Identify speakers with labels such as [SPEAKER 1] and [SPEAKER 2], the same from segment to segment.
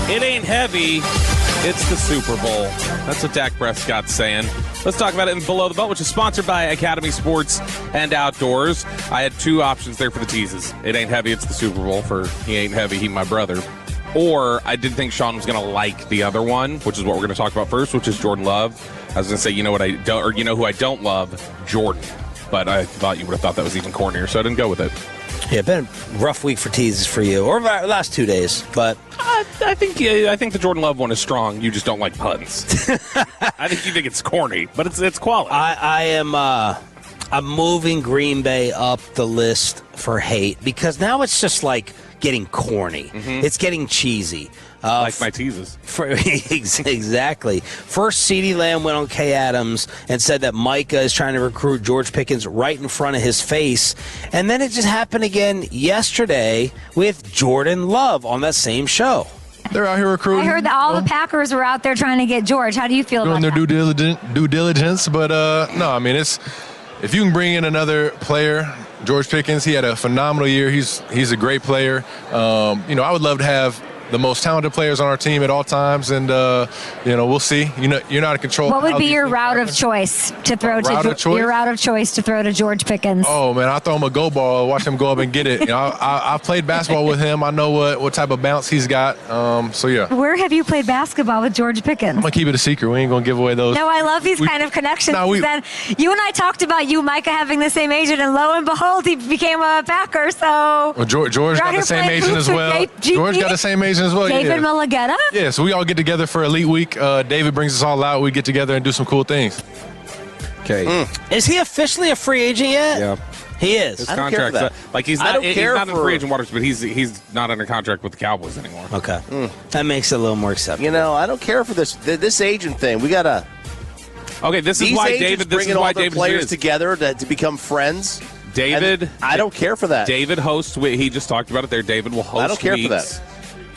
[SPEAKER 1] It ain't heavy. It's the Super Bowl. That's what Dak Prescott's saying. Let's talk about it in Below the Belt, which is sponsored by Academy Sports and Outdoors. I had two options there for the teases. It ain't heavy. It's the Super Bowl for he ain't heavy. He my brother. Or I did think Shan was going to like the other one, which is what we're going to talk about first, which is Jordan Love. I was going to say, you know what I don't, or you know who I don't love? Jordan. But I thought you would have thought that was even cornier, so I didn't go with it.
[SPEAKER 2] Yeah, been a rough week for teases for you, or last 2 days, but
[SPEAKER 1] I think the Jordan Love one is strong. You just don't like puns. I think you think it's corny, but it's quality.
[SPEAKER 2] I'm moving Green Bay up the list for hate because now it's just like getting corny. Mm-hmm. It's getting cheesy.
[SPEAKER 1] Like my teases.
[SPEAKER 2] Exactly. First, CeeDee Lamb went on Kay Adams and said that Micah is trying to recruit George Pickens right in front of his face. And then it just happened again yesterday with Jordan Love on that same show.
[SPEAKER 3] They're out here recruiting.
[SPEAKER 4] I heard that all the Packers were out there trying to get George. How do you feel about that?
[SPEAKER 3] Doing their due diligence. But, no, I mean, if you can bring in another player, George Pickens, he had a phenomenal year. He's a great player. I would love to have the most talented players on our team at all times, and we'll see. You're not in control.
[SPEAKER 4] What would be your route of choice to throw to George Pickens?
[SPEAKER 3] Oh man, I throw him a go ball, watch him go up and get it. I've played basketball with him. I know what type of bounce he's got. So yeah.
[SPEAKER 4] Where have you played basketball with George Pickens?
[SPEAKER 3] I'm gonna keep it a secret. We ain't gonna give away those.
[SPEAKER 4] No, I love these kind of connections. Then you and I talked about you, Micah, having the same agent, and lo and behold, he became a Packer. So
[SPEAKER 3] George got the same agent as well. George got the same agent as well.
[SPEAKER 4] David Mulligetta?
[SPEAKER 3] Yeah, so we all get together for Elite Week. David brings us all out. We get together and do some cool things.
[SPEAKER 1] Okay.
[SPEAKER 2] Is he officially a free agent yet?
[SPEAKER 1] Yeah.
[SPEAKER 2] He is.
[SPEAKER 1] His contract, he's not in free agent waters, but he's not under contract with the Cowboys anymore.
[SPEAKER 2] Okay. That makes it a little more acceptable.
[SPEAKER 5] I don't care for this agent thing. We gotta.
[SPEAKER 1] Okay, this is why David. This is why David
[SPEAKER 5] players together to become friends.
[SPEAKER 1] David,
[SPEAKER 5] I don't care for that.
[SPEAKER 1] David hosts. He just talked about it there. David will host.
[SPEAKER 5] I don't care
[SPEAKER 1] weeks.
[SPEAKER 5] for that.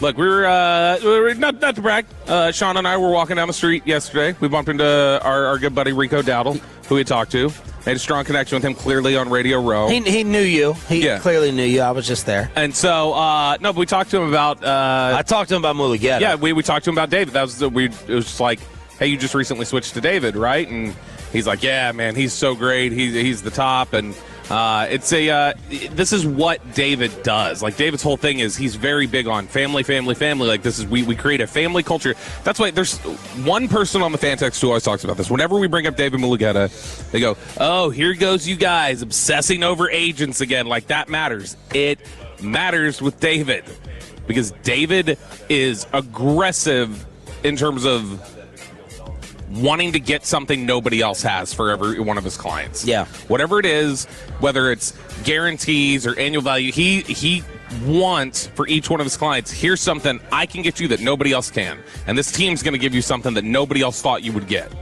[SPEAKER 1] Look, we were not to brag. Shan and I were walking down the street yesterday. We bumped into our good buddy Rico Dowdle, who we talked to. Made a strong connection with him, clearly on Radio Row.
[SPEAKER 2] He knew you. He clearly knew you. I was just there.
[SPEAKER 1] And so, but we talked to him about.
[SPEAKER 2] I talked to him about Mulligetta.
[SPEAKER 1] Yeah, we talked to him about David. It was just like, hey, you just recently switched to David, right? And he's like, yeah, man, he's so great. He's the top, and. This is what David does. Like, David's whole thing is he's very big on family. Like, this is, we create a family culture. That's why there's one person on the fan text who always talks about this. Whenever we bring up David Mulligetta, they go, oh, here goes you guys obsessing over agents again. Like, that matters. It matters with David because David is aggressive in terms of wanting to get something nobody else has for every one of his clients.
[SPEAKER 2] Yeah.
[SPEAKER 1] Whatever it is, whether it's guarantees or annual value, he wants for each one of his clients, here's something I can get you that nobody else can. And this team's going to give you something that nobody else thought you would get.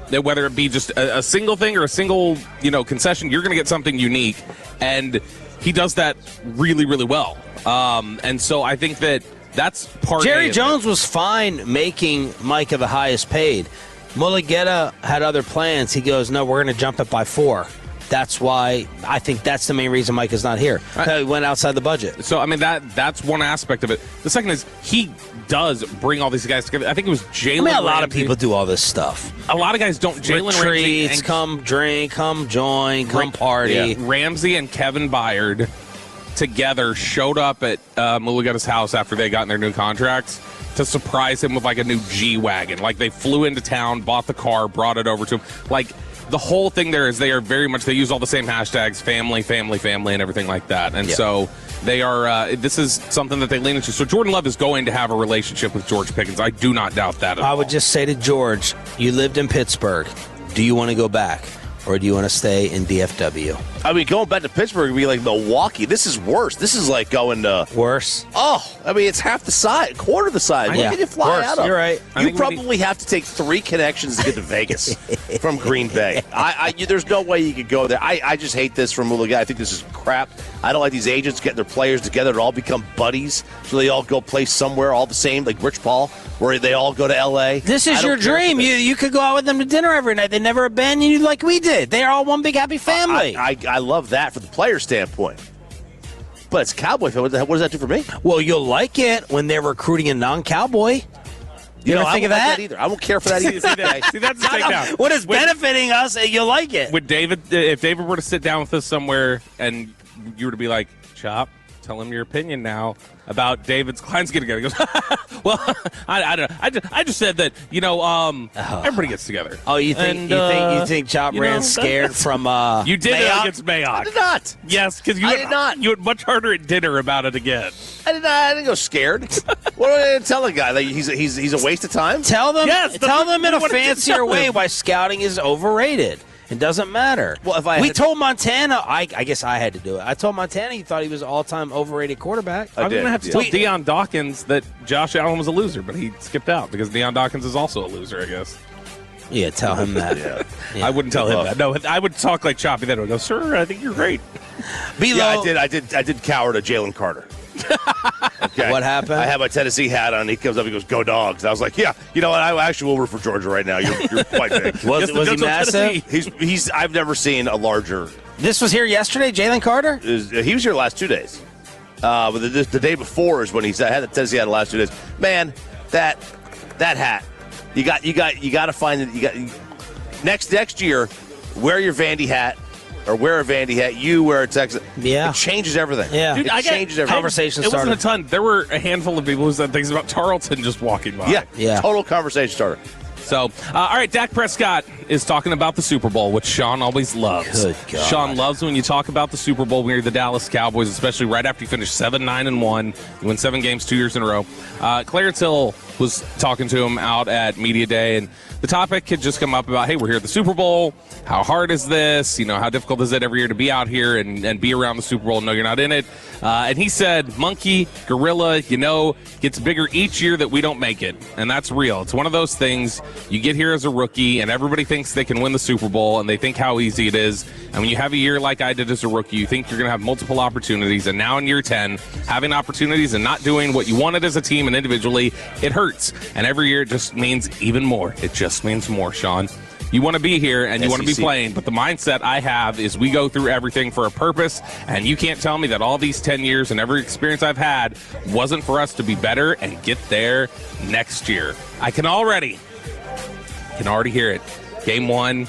[SPEAKER 1] That whether it be just a single thing or a single, concession, you're going to get something unique. And he does that really, really well. And so I think that's part of it.
[SPEAKER 2] Jerry Jones was fine making Micah the highest paid. Mulligetta had other plans. He goes, no, we're going to jump it by 4. That's why I think that's the main reason Micah's not here. He went outside the budget.
[SPEAKER 1] So, I mean, that's one aspect of it. The second is he does bring all these guys together. I think it was Jalen
[SPEAKER 2] a lot of people do all this stuff.
[SPEAKER 1] A lot of guys don't. Jalen Ramsey.
[SPEAKER 2] Come drink, come join, come party.
[SPEAKER 1] Yeah. Ramsey and Kevin Byard together showed up at Mulligetta's house after they got in their new contracts to surprise him with like a new G-Wagon. Like, they flew into town, bought the car, brought it over to him. Like, the whole thing there is they use all the same hashtags, family, and everything like that. And so they are, this is something that they lean into. So Jordan Love is going to have a relationship with George Pickens. I do not doubt that at all.
[SPEAKER 2] I would just say to George, you lived in Pittsburgh. Do you want to go back? Or do you want to stay in DFW?
[SPEAKER 5] I mean, going back to Pittsburgh would be like Milwaukee. This is worse. This is like going to...
[SPEAKER 2] Worse?
[SPEAKER 5] Oh, I mean, it's half the size, quarter the size. Where can you fly out of?
[SPEAKER 2] You're right.
[SPEAKER 5] You probably have to take 3 connections to get to Vegas from Green Bay. There's no way you could go there. I just hate this from Mulligan. I think this is crap. I don't like these agents getting their players together to all become buddies so they all go play somewhere all the same, like Rich Paul, where they all go to L.A.
[SPEAKER 2] This is your dream. You could go out with them to dinner every night. They never abandon you like we did. They're all one big happy family.
[SPEAKER 5] I love that from the player standpoint. But it's Cowboy fan. What does that do for me?
[SPEAKER 2] Well, you'll like it when they're recruiting a non-Cowboy. You don't think of that?
[SPEAKER 5] Like that either. I won't care for that either.
[SPEAKER 1] See, that's the takedown.
[SPEAKER 2] When it's benefiting us, you'll like it.
[SPEAKER 1] With David, if David were to sit down with us somewhere and you were to be like, Chop, tell him your opinion now about David's clients getting together. He goes, well, I don't know. I just said that, everybody gets together.
[SPEAKER 2] Oh, you think Chop ran scared from
[SPEAKER 1] You did
[SPEAKER 2] Mayock?
[SPEAKER 1] it against Mayock.
[SPEAKER 5] I did not.
[SPEAKER 1] Yes, because
[SPEAKER 5] I did not.
[SPEAKER 1] You went much harder at dinner about it again.
[SPEAKER 5] I didn't go scared. What am I going to tell a guy? Like he's a waste of time?
[SPEAKER 2] Tell them in a
[SPEAKER 1] what did you
[SPEAKER 2] fancier
[SPEAKER 1] tell
[SPEAKER 2] way
[SPEAKER 1] him?
[SPEAKER 2] why scouting is overrated. It doesn't matter.
[SPEAKER 5] Well, if
[SPEAKER 2] we told Montana, I guess I had to do it. I told Montana he thought he was an all-time overrated quarterback.
[SPEAKER 1] I'm going to have to tell Deion Dawkins that Josh Allen was a loser, but he skipped out because Deion Dawkins is also a loser, I guess.
[SPEAKER 2] Yeah, tell him that.
[SPEAKER 1] I wouldn't tell him that. No, I would talk like Choppy. Then I would go, sir, I think you're great.
[SPEAKER 5] I did cower to Jalen Carter. Okay.
[SPEAKER 2] What happened?
[SPEAKER 5] I had my Tennessee hat on. He comes up. He goes, "Go Dogs!" I was like, "Yeah, you know what? I actually will root for Georgia right now. You're quite big."
[SPEAKER 2] was he massive?
[SPEAKER 5] He's. I've never seen a larger.
[SPEAKER 2] This was here yesterday, Jalen Carter.
[SPEAKER 5] He was here the last 2 days. But the day before is when I had the Tennessee hat the last 2 days. Man, that hat. You got to find it. You got next year. Wear your Vandy hat. Or wear a Vandy hat, you wear a Texas.
[SPEAKER 2] Yeah.
[SPEAKER 5] It changes everything.
[SPEAKER 2] Yeah.
[SPEAKER 5] Dude, it changes everything.
[SPEAKER 2] Conversation
[SPEAKER 1] started.
[SPEAKER 2] started.
[SPEAKER 1] It wasn't a ton. There were a handful of people who said things about Tarleton just walking by.
[SPEAKER 5] Yeah. Total conversation starter.
[SPEAKER 1] So, all right, Dak Prescott is talking about the Super Bowl, which Sean always loves.
[SPEAKER 2] Good God.
[SPEAKER 1] Sean loves when you talk about the Super Bowl when you're the Dallas Cowboys, especially right after you finish 7-9-1. You win 7 games 2 years in a row. Clarence Hill was talking to him out at Media Day, and the topic had just come up about, hey, we're here at the Super Bowl. How hard is this? How difficult is it every year to be out here and be around the Super Bowl? No, you're not in it. And he said, monkey, gorilla, gets bigger each year that we don't make it. And that's real. It's one of those things. You get here as a rookie, and everybody thinks they can win the Super Bowl, and they think how easy it is. And when you have a year like I did as a rookie, you think you're going to have multiple opportunities. And now in year 10, having opportunities and not doing what you wanted as a team and individually, it hurts. And every year it just means even more. It just means more, Sean. You want to be here and you want to be playing, but the mindset I have is we go through everything for a purpose, and you can't tell me that all these 10 years and every experience I've had wasn't for us to be better and get there next year. I can already hear it. Game 1,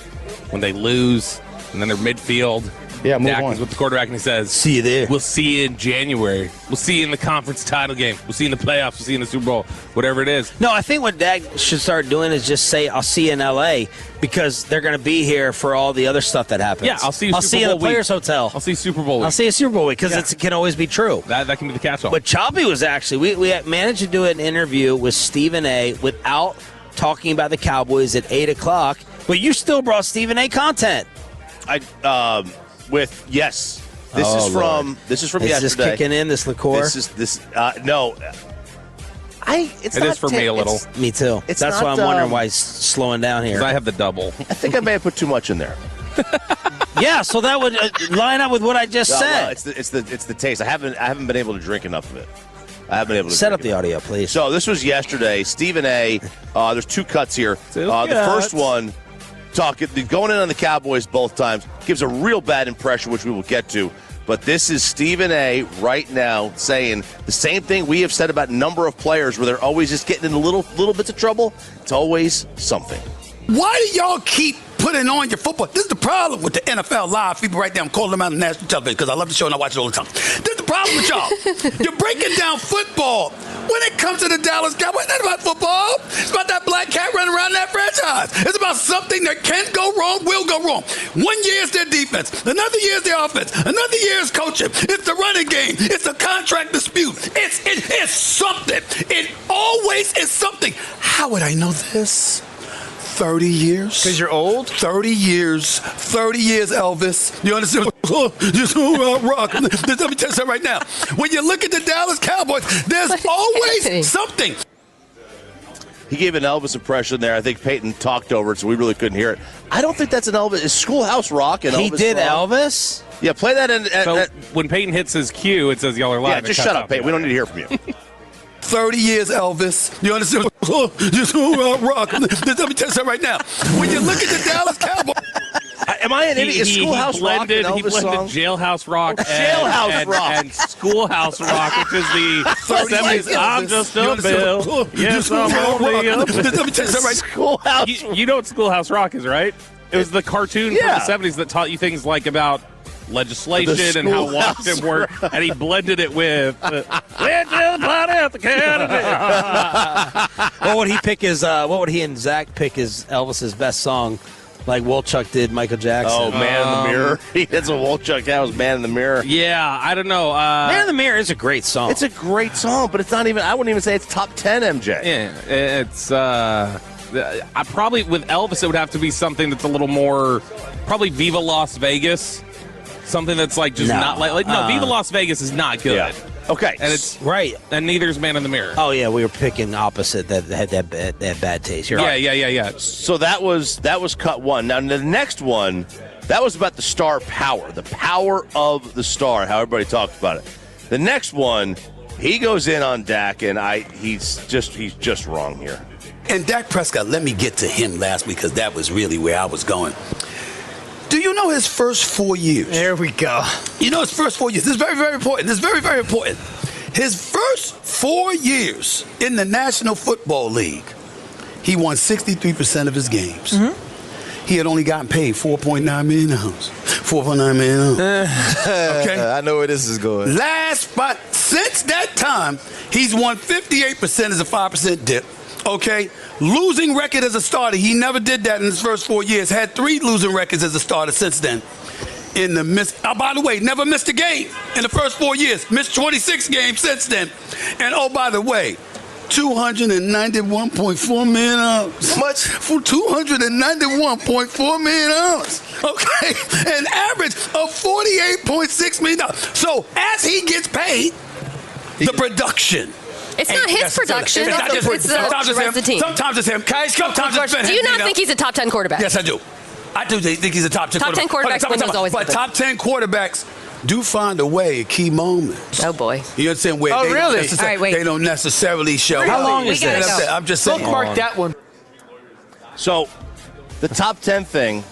[SPEAKER 1] when they lose, and then they're midfield.
[SPEAKER 6] Yeah, move
[SPEAKER 1] Dak
[SPEAKER 6] on.
[SPEAKER 1] is with the quarterback, and he says,
[SPEAKER 2] See you there.
[SPEAKER 1] We'll see you in January. We'll see you in the conference title game. We'll see you in the playoffs. We'll see you in the Super Bowl, whatever it is.
[SPEAKER 2] No, I think what Dak should start doing is just say, I'll see you in L.A., because they're going to be here for all the other stuff that happens.
[SPEAKER 1] Yeah, I'll see you
[SPEAKER 2] I'll see you in the Players Hotel.
[SPEAKER 1] I'll see you Super Bowl week.
[SPEAKER 2] I'll see you Super Bowl week, because it can always be true.
[SPEAKER 1] That can be the catch-all.
[SPEAKER 2] But Choppy was actually, we managed to do an interview with Stephen A. without talking about the Cowboys at 8 o'clock, but you still brought Stephen A. content.
[SPEAKER 5] Yes. This is from yesterday.
[SPEAKER 2] Is this kicking in, this liqueur?
[SPEAKER 5] No. It
[SPEAKER 1] is for me a little.
[SPEAKER 2] Me too. That's why I'm wondering why he's slowing down here.
[SPEAKER 1] I have the double.
[SPEAKER 5] I think I may have put too much in there.
[SPEAKER 2] Yeah, so that would line up with what I just said.
[SPEAKER 5] No, it's the taste. I haven't been able to drink enough of it. I haven't been able to
[SPEAKER 2] set up the audio, please.
[SPEAKER 5] So this was yesterday. Stephen A. There's 2 cuts here. The first one, going in on the Cowboys both times, gives a real bad impression, which we will get to. But this is Stephen A. right now saying the same thing we have said about a number of players where they're always just getting in little bits of trouble. It's always something.
[SPEAKER 7] Why do y'all keep putting on your football? This is the problem with the NFL Live. People right there, I'm calling them out on national television because I love the show and I watch it all the time. This is the problem with y'all. You're breaking down football. When it comes to the Dallas Cowboys, it's not about football. It's about that black cat running around that franchise. It's about something that can go wrong, will go wrong. 1 year is their defense. Another year is their offense. Another year is coaching. It's the running game. It's a contract dispute. It's something. It always is something. How would I know this? 30 years.
[SPEAKER 6] Because you're old?
[SPEAKER 7] 30 years. 30 years, Elvis. You understand? Just rock. Let me tell you something right now. When you look at the Dallas Cowboys, there's always something.
[SPEAKER 5] He gave an Elvis impression there. I think Peyton talked over it, so we really couldn't hear it. I don't think that's an Elvis. Is Schoolhouse Rock and Elvis?
[SPEAKER 2] He did
[SPEAKER 5] Rock?
[SPEAKER 2] Elvis?
[SPEAKER 5] Yeah, play that in.
[SPEAKER 1] So when Peyton hits his cue, it says y'all are live.
[SPEAKER 5] Yeah, just shut up, Peyton. We don't need to hear from you.
[SPEAKER 7] 30 years, Elvis. You understand? Just rock. Let me tell you something right now. When you look at the Dallas Cowboys.
[SPEAKER 5] Am I an idiot? Is Schoolhouse Rock an
[SPEAKER 1] He
[SPEAKER 5] Elvis
[SPEAKER 1] blended
[SPEAKER 5] song?
[SPEAKER 1] Jailhouse Rock,
[SPEAKER 5] Jailhouse Rock.
[SPEAKER 1] and Schoolhouse Rock, which is the 70s. I'm just a bill. Yes, I'm only a
[SPEAKER 7] Let me tell you something right.
[SPEAKER 5] Schoolhouse.
[SPEAKER 1] You know what Schoolhouse Rock is, right? It was the cartoon
[SPEAKER 5] Yeah.
[SPEAKER 1] from the 70s that taught you things like about legislation and how
[SPEAKER 5] Schoolhouse
[SPEAKER 1] Washington worked, and he blended it with went to the party at the Kennedy.
[SPEAKER 2] What would he pick as? What would he and Zach pick as Elvis's best song, like Wolchuk did Michael Jackson?
[SPEAKER 5] Oh, Man in the Mirror. That's a Wolchuk. That was Man in the Mirror.
[SPEAKER 1] Yeah, I don't know.
[SPEAKER 2] Man in the Mirror is a great song.
[SPEAKER 5] It's a great song, but it's not even. I wouldn't even say it's top 10, MJ.
[SPEAKER 1] Yeah, it's. I probably with Elvis, it would have to be something that's a little more, probably Viva Las Vegas. Something that's like just not like no. Viva Las Vegas is not good.
[SPEAKER 5] Yeah. Okay,
[SPEAKER 1] And it's
[SPEAKER 2] right.
[SPEAKER 1] and neither is Man in the Mirror.
[SPEAKER 2] Oh yeah, we were picking opposite that had that bad taste. You're right.
[SPEAKER 1] Yeah.
[SPEAKER 5] so that was cut one. Now the next one, that was about the star power, the power of the star. How everybody talked about it. The next one, he goes in on Dak, and he's just wrong here.
[SPEAKER 7] And Dak Prescott, let me get to him last week because that was really where I was going. Do you know his first 4 years?
[SPEAKER 2] There we go.
[SPEAKER 7] You know his first 4 years. This is very, very important. This is very, very important. His first 4 years in the National Football League, he won 63% of his games. Mm-hmm. He had only gotten paid $4.9 million. $4.9 million. Okay?
[SPEAKER 6] I know where this is going.
[SPEAKER 7] But since that time, he's won 58% as a 5% dip. Okay, losing record as a starter. He never did that in his first 4 years. Had 3 losing records as a starter since then. By the way, never missed a game in the first 4 years. Missed 26 games since then. And oh, by the way, $291.4 million. How much? For $291.4 million. Okay, an average of $48.6 million. So as he gets paid, the production.
[SPEAKER 8] It's not his production. It's the rest of the team.
[SPEAKER 7] Sometimes it's him. Sometimes it's
[SPEAKER 8] Do you not think he's a top 10 quarterback?
[SPEAKER 7] Yes, I do. I do think he's a top 10
[SPEAKER 8] quarterback. Top 10 quarterbacks win those always.
[SPEAKER 7] But top 10 quarterbacks do find a way at key moments.
[SPEAKER 8] Oh, boy.
[SPEAKER 7] You understand where they don't necessarily show up.
[SPEAKER 2] How long is this?
[SPEAKER 7] I'm just saying.
[SPEAKER 6] Bookmark that one.
[SPEAKER 5] So, the top 10 thing,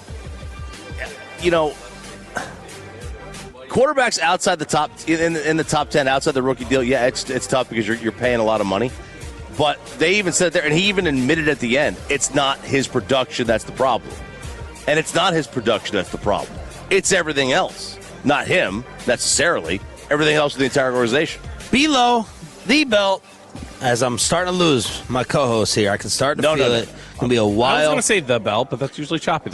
[SPEAKER 5] you know, quarterbacks outside the top in the top 10 outside the rookie deal, yeah, it's tough because you're paying a lot of money. But they even said there, and he even admitted at the end, it's not his production that's the problem, and it's not his production that's the problem. It's everything else, not him necessarily. Everything else with the entire organization.
[SPEAKER 2] Below the belt. As I'm starting to lose my co-host here, I can start to feel it. It's gonna be a while.
[SPEAKER 1] I was going to say the belt, but that's usually choppy.